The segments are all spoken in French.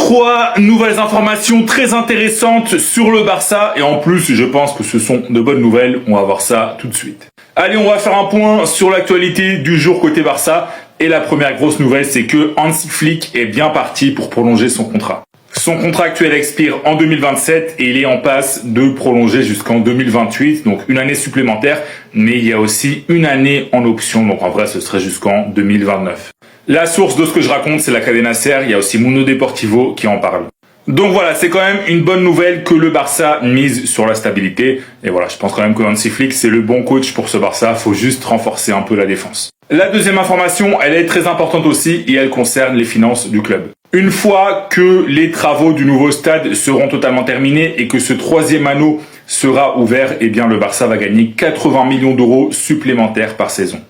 Trois nouvelles informations très intéressantes sur le Barça et en plus je pense que ce sont de bonnes nouvelles, on va voir ça tout de suite. Allez, on va faire un point sur l'actualité du jour côté Barça et la première grosse nouvelle c'est que Hansi Flick est bien parti pour prolonger son contrat. Son contrat actuel expire en 2027 et il est en passe de prolonger jusqu'en 2028, donc une année supplémentaire, mais il y a aussi une année en option, donc en vrai ce serait jusqu'en 2029. La source de ce que je raconte, c'est la Cadena Ser, il y a aussi Mundo Deportivo qui en parle. Donc voilà, c'est quand même une bonne nouvelle que le Barça mise sur la stabilité. Et voilà, je pense quand même que Hansi Flick, c'est le bon coach pour ce Barça, faut juste renforcer un peu la défense. La deuxième information, elle est très importante aussi et elle concerne les finances du club. Une fois que les travaux du nouveau stade seront totalement terminés et que ce troisième anneau sera ouvert, eh bien le Barça va gagner 80 millions d'euros supplémentaires par saison.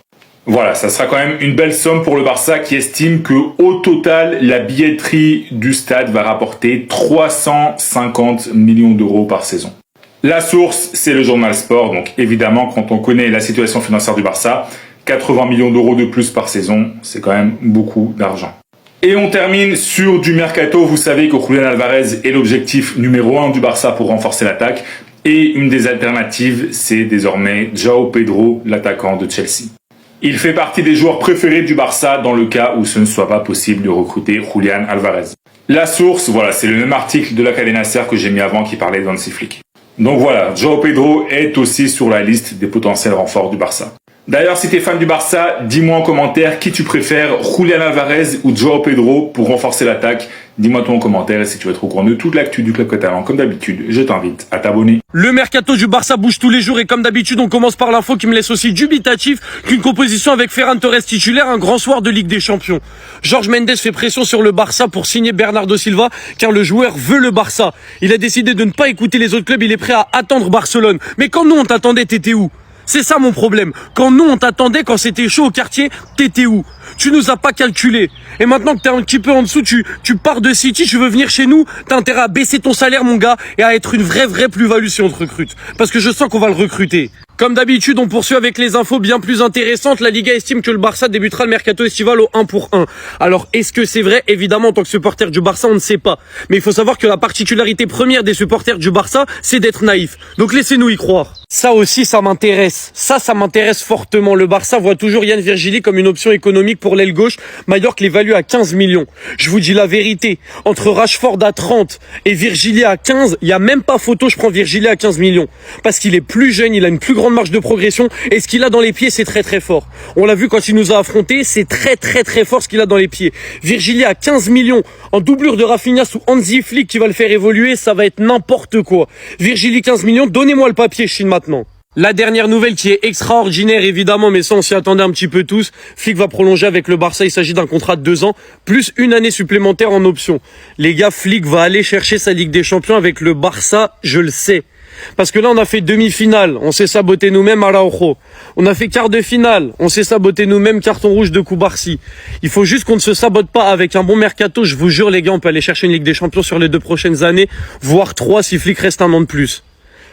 Voilà, ça sera quand même une belle somme pour le Barça qui estime que au total, la billetterie du stade va rapporter 350 millions d'euros par saison. La source, c'est le journal Sport, donc évidemment, quand on connaît la situation financière du Barça, 80 millions d'euros de plus par saison, c'est quand même beaucoup d'argent. Et on termine sur du mercato. Vous savez que Julián Álvarez est l'objectif numéro 1 du Barça pour renforcer l'attaque. Et une des alternatives, c'est désormais João Pedro, l'attaquant de Chelsea. Il fait partie des joueurs préférés du Barça dans le cas où ce ne soit pas possible de recruter Julián Álvarez. La source, voilà, c'est le même article de la Cadena Ser que j'ai mis avant qui parlait d'Hansi Flick. Donc voilà, João Pedro est aussi sur la liste des potentiels renforts du Barça. D'ailleurs, si tu es fan du Barça, dis-moi en commentaire qui tu préfères, Julián Álvarez ou João Pedro pour renforcer l'attaque. Dis-moi toi en commentaire et si tu veux être au courant de toute l'actu du club catalan, comme d'habitude, je t'invite à t'abonner. Le mercato du Barça bouge tous les jours et comme d'habitude, on commence par l'info qui me laisse aussi dubitatif qu'une composition avec Ferran Torres titulaire, un grand soir de Ligue des Champions. Jorge Mendes fait pression sur le Barça pour signer Bernardo Silva car le joueur veut le Barça. Il a décidé de ne pas écouter les autres clubs, il est prêt à attendre Barcelone. Mais quand nous on t'attendait, t'étais où ? C'est ça mon problème. Quand nous on t'attendait, quand c'était chaud au quartier, t'étais où ? Tu nous as pas calculé. Et maintenant que t'es un petit peu en dessous, tu pars de City, tu veux venir chez nous, t'as intérêt à baisser ton salaire mon gars et à être une vraie plus-value si on te recrute. Parce que je sens qu'on va le recruter. Comme d'habitude, on poursuit avec les infos bien plus intéressantes. La Liga estime que le Barça débutera le mercato estival au 1 pour 1. Alors, est-ce que c'est vrai ? Évidemment, en tant que supporter du Barça, on ne sait pas. Mais il faut savoir que la particularité première des supporters du Barça, c'est d'être naïf. Donc laissez-nous y croire. Ça aussi, ça m'intéresse. Ça m'intéresse fortement. Le Barça voit toujours Yann Virgili comme une option économique pour l'aile gauche. Mallorca l'évalue à 15 millions. Je vous dis la vérité. Entre Rashford à 30 et Virgili à 15, il n'y a même pas photo, je prends Virgili à 15 millions. Parce qu'il est plus jeune, il a une plus grande marge de progression et ce qu'il a dans les pieds c'est très fort. On l'a vu quand il nous a affrontés, c'est très fort ce qu'il a dans les pieds. Virgili à 15 millions en doublure de Rafinha sous Hansi Flick qui va le faire évoluer, ça va être n'importe quoi. Virgili 15 millions, donnez-moi le papier Chine maintenant. La dernière nouvelle qui est extraordinaire évidemment, mais ça on s'y attendait un petit peu tous. Flick va prolonger avec le Barça, il s'agit d'un contrat de 2 ans, plus une année supplémentaire en option. Les gars, Flick va aller chercher sa Ligue des Champions avec le Barça, je le sais. Parce que là, on a fait demi-finale, on s'est saboté nous-mêmes à Araujo. On a fait quart de finale, on s'est saboté nous-mêmes, carton rouge de Koubarsi. Il faut juste qu'on ne se sabote pas avec un bon mercato. Je vous jure les gars, on peut aller chercher une Ligue des Champions sur les 2 prochaines années, voire 3 si Flick reste un an de plus.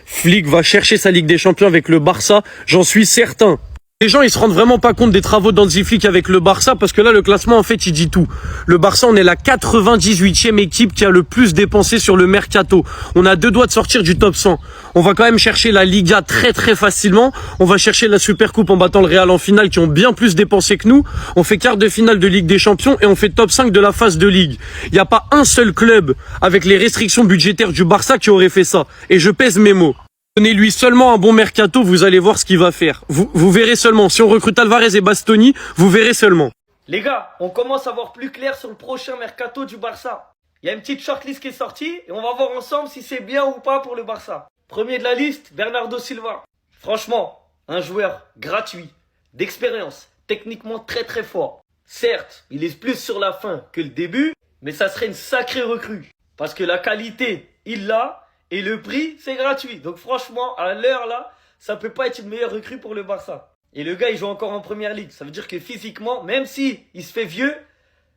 Flick va chercher sa Ligue des Champions avec le Barça, j'en suis certain. Les gens, ils se rendent vraiment pas compte des travaux d'Hansi Flick avec le Barça parce que là, le classement, en fait, il dit tout. Le Barça, on est la 98e équipe qui a le plus dépensé sur le mercato. On a 2 doigts de sortir du top 100. On va quand même chercher la Liga très facilement. On va chercher la Supercoupe en battant le Real en finale qui ont bien plus dépensé que nous. On fait quart de finale de Ligue des Champions et on fait top 5 de la phase de Ligue. Il n'y a pas un seul club avec les restrictions budgétaires du Barça qui aurait fait ça. Et je pèse mes mots. Donnez-lui seulement un bon mercato, vous allez voir ce qu'il va faire. Vous verrez seulement. Si on recrute Alvarez et Bastoni, vous verrez seulement. Les gars, on commence à voir plus clair sur le prochain mercato du Barça. Il y a une petite shortlist qui est sortie et on va voir ensemble si c'est bien ou pas pour le Barça. Premier de la liste, Bernardo Silva. Franchement, un joueur gratuit, d'expérience, techniquement très fort. Certes, il est plus sur la fin que le début, mais ça serait une sacrée recrue. Parce que la qualité, il l'a. Et le prix, c'est gratuit. Donc franchement, à l'heure là, ça peut pas être une meilleure recrue pour le Barça. Et le gars, il joue encore en première ligue. Ça veut dire que physiquement, même si il se fait vieux,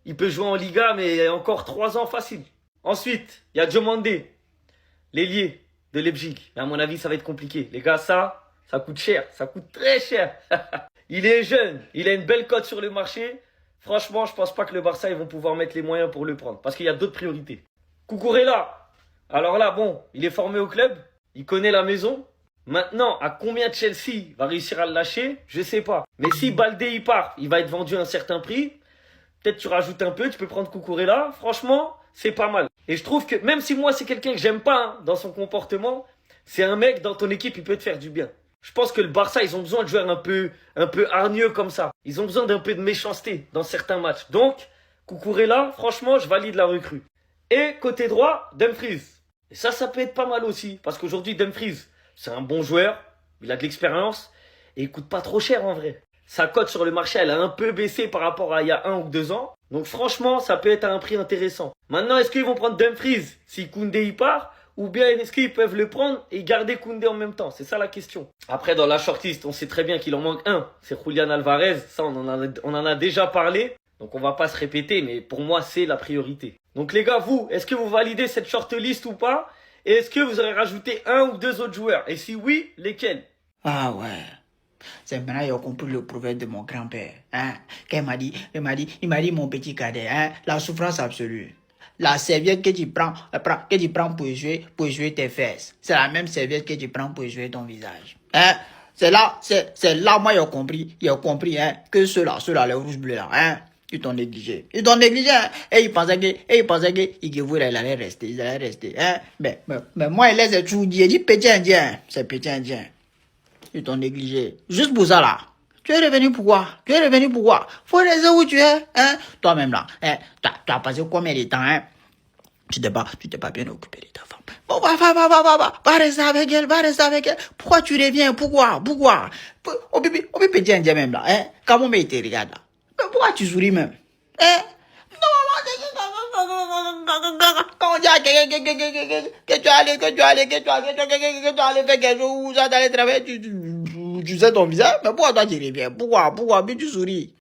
il peut jouer en Liga, mais encore 3 ans facile. Ensuite, il y a Diomandé, l'ailier de Leipzig. Mais à mon avis, ça va être compliqué. Les gars, ça coûte cher. Ça coûte très cher. Il est jeune. Il a une belle cote sur le marché. Franchement, je pense pas que le Barça, ils vont pouvoir mettre les moyens pour le prendre. Parce qu'il y a d'autres priorités. Cucurella. Alors là, bon, il est formé au club, il connaît la maison. Maintenant, à combien Chelsea va réussir à le lâcher, je sais pas. Mais si Baldé il part, il va être vendu à un certain prix. Peut-être tu rajoutes un peu, tu peux prendre Cucurella. Franchement, c'est pas mal. Et je trouve que même si moi c'est quelqu'un que j'aime pas hein, dans son comportement, c'est un mec dans ton équipe, il peut te faire du bien. Je pense que le Barça, ils ont besoin de joueurs un peu hargneux comme ça. Ils ont besoin d'un peu de méchanceté dans certains matchs. Donc, Cucurella, franchement, je valide la recrue. Et côté droit, Dumfries. Et ça peut être pas mal aussi. Parce qu'aujourd'hui, Dumfries, c'est un bon joueur. Il a de l'expérience. Et il coûte pas trop cher en vrai. Sa cote sur le marché, elle a un peu baissé par rapport à il y a 1 ou 2 ans. Donc franchement, ça peut être à un prix intéressant. Maintenant, est-ce qu'ils vont prendre Dumfries si Koundé y part? Ou bien est-ce qu'ils peuvent le prendre et garder Koundé en même temps? C'est ça la question. Après, dans la shortlist, on sait très bien qu'il en manque un. C'est Julian Alvarez. Ça, on en a déjà parlé. Donc on va pas se répéter, mais pour moi, c'est la priorité. Donc les gars, vous, est-ce que vous validez cette shortlist ou pas? Et est-ce que vous aurez rajouté 1 ou 2 autres joueurs? Et si oui, lesquels? Ah ouais. C'est maintenant qu'il a compris le proverbe de mon grand-père. Hein? Quand il m'a dit, mon petit cadet, hein? La souffrance absolue. La serviette que tu prends pour jouer tes fesses. C'est la même serviette que tu prends pour jouer ton visage. Hein? C'est là, moi, il a compris, hein? Que ceux-là, les rouges bleus là, hein? Ils t'ont négligé, hein? Et ils pensaient que il allait rester, hein? Mais moi, il laisse tout dire, il dit petit indien, c'est petit indien. Ils t'ont négligé. Juste pour ça, là. Tu es revenu pourquoi? Faut rester où tu es, hein? Toi-même, là, hein? Tu as passé combien de temps, hein? Tu t'es pas bien occupé de ta femme. Bon, va rester avec elle, Pourquoi tu reviens? Pourquoi? Au petit indien même, là, hein? Quand mon mec te regarde, là. Mais pourquoi tu souris même? Hein? Quand on dit à quelqu'un que tu allais faire quelque chose, ou ça d'aller travailler, tu sais ton visage, mais pourquoi toi tu reviens? Pourquoi tu souris?